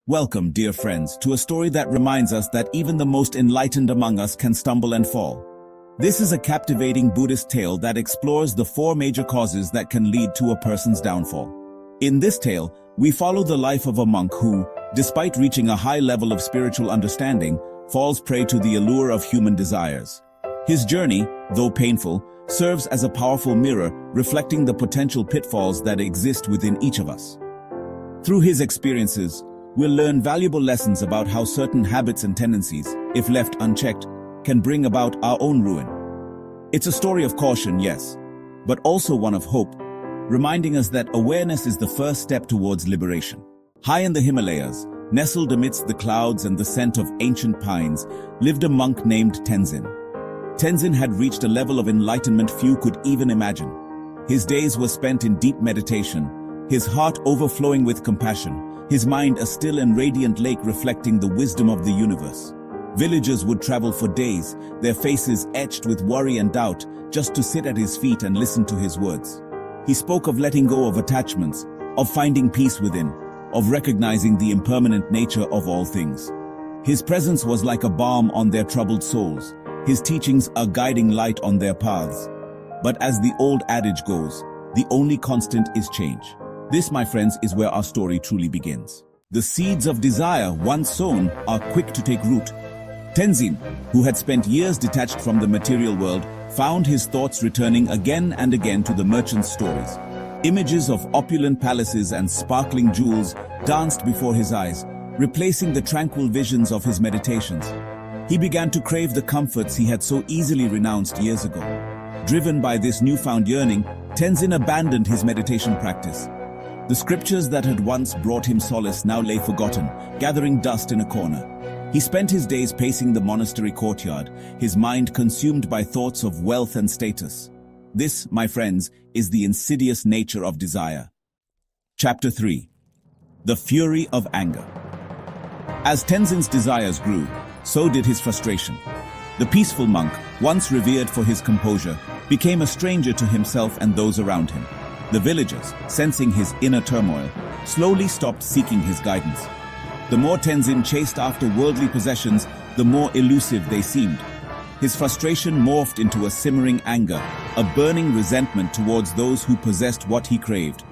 Welcome, dear friends, to a story that reminds us that even the most enlightened among us can stumble and fall. This is a captivating Buddhist tale that explores the four major causes that can lead to a person's downfall. In this tale, we follow the life of a monk who, despite reaching a high level of spiritual understanding, falls prey to the allure of human desires. His journey, though painful, serves as a powerful mirror reflecting the potential pitfalls that exist within each of us. Through his experiences, we'll learn valuable lessons about how certain habits and tendencies, if left unchecked, can bring about our own ruin. It's a story of caution, yes, but also one of hope, reminding us that awareness is the first step towards liberation. High in the Himalayas, nestled amidst the clouds and the scent of ancient pines, lived a monk named Tenzin. Tenzin had reached a level of enlightenment few could even imagine. His days were spent in deep meditation, his heart overflowing with compassion, his mind a still and radiant lake reflecting the wisdom of the universe. Villagers would travel for days, their faces etched with worry and doubt, just to sit at his feet and listen to his words. He spoke of letting go of attachments, of finding peace within, of recognizing the impermanent nature of all things. His presence was like a balm on their troubled souls, his teachings a guiding light on their paths. But as the old adage goes, the only constant is change. This, my friends, is where our story truly begins. The seeds of desire, once sown, are quick to take root. Tenzin, who had spent years detached from the material world, found his thoughts returning again and again to the merchant's stories. Images of opulent palaces and sparkling jewels danced before his eyes, replacing the tranquil visions of his meditations. He began to crave the comforts he had so easily renounced years ago. Driven by this newfound yearning, Tenzin abandoned his meditation practice. The scriptures that had once brought him solace now lay forgotten, gathering dust in a corner. He spent his days pacing the monastery courtyard, his mind consumed by thoughts of wealth and status. This, my friends, is the insidious nature of desire. Chapter 3. The Fury of Anger. As Tenzin's desires grew, so did his frustration. The peaceful monk, once revered for his composure, became a stranger to himself and those around him. The villagers, sensing his inner turmoil, slowly stopped seeking his guidance. The more Tenzin chased after worldly possessions, the more elusive they seemed. His frustration morphed into a simmering anger, a burning resentment towards those who possessed what he craved.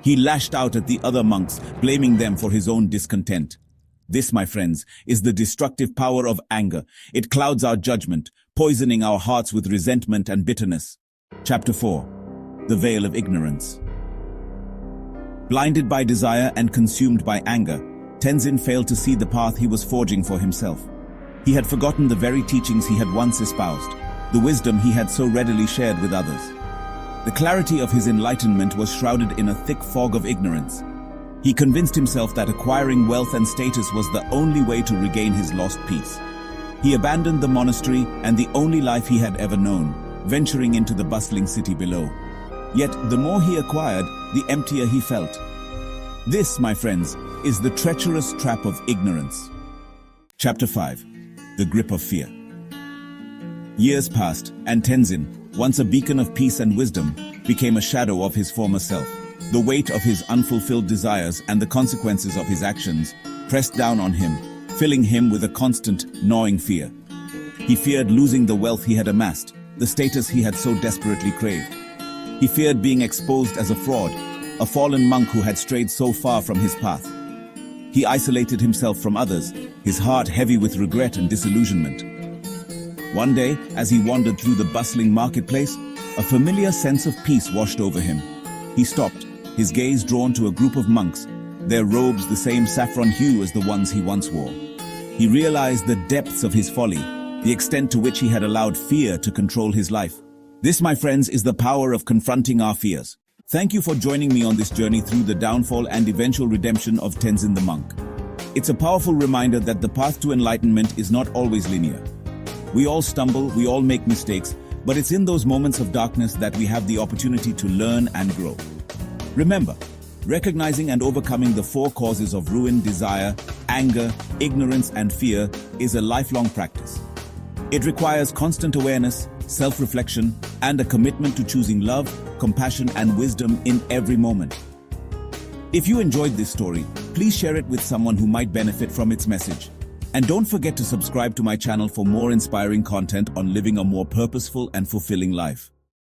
He lashed out at the other monks, blaming them for his own discontent. This, my friends, is the destructive power of anger. It clouds our judgment, poisoning our hearts with resentment and bitterness. Chapter 4. The Veil of Ignorance. Blinded by desire and consumed by anger, Tenzin failed to see the path he was forging for himself. He had forgotten the very teachings he had once espoused, the wisdom he had so readily shared with others. The clarity of his enlightenment was shrouded in a thick fog of ignorance. He convinced himself that acquiring wealth and status was the only way to regain his lost peace. He abandoned the monastery and the only life he had ever known, venturing into the bustling city below. Yet, the more he acquired, the emptier he felt. This, my friends, is the treacherous trap of ignorance. Chapter 5. The Grip of Fear. Years passed, and Tenzin, once a beacon of peace and wisdom, became a shadow of his former self. The weight of his unfulfilled desires and the consequences of his actions pressed down on him, filling him with a constant, gnawing fear. He feared losing the wealth he had amassed, the status he had so desperately craved. He feared being exposed as a fraud, a fallen monk who had strayed so far from his path. He isolated himself from others, his heart heavy with regret and disillusionment. One day, as he wandered through the bustling marketplace, a familiar sense of peace washed over him. He stopped, his gaze drawn to a group of monks, their robes the same saffron hue as the ones he once wore. He realized the depths of his folly, the extent to which he had allowed fear to control his life. This, my friends, is the power of confronting our fears. Thank you for joining me on this journey through the downfall and eventual redemption of Tenzin the monk. It's a powerful reminder that the path to enlightenment is not always linear. We all stumble, we all make mistakes, but it's in those moments of darkness that we have the opportunity to learn and grow. Remember, recognizing and overcoming the four causes of ruin, desire, anger, ignorance, and fear is a lifelong practice. It requires constant awareness, self-reflection, and a commitment to choosing love, compassion, and wisdom in every moment. If you enjoyed this story, please share it with someone who might benefit from its message. And don't forget to subscribe to my channel for more inspiring content on living a more purposeful and fulfilling life.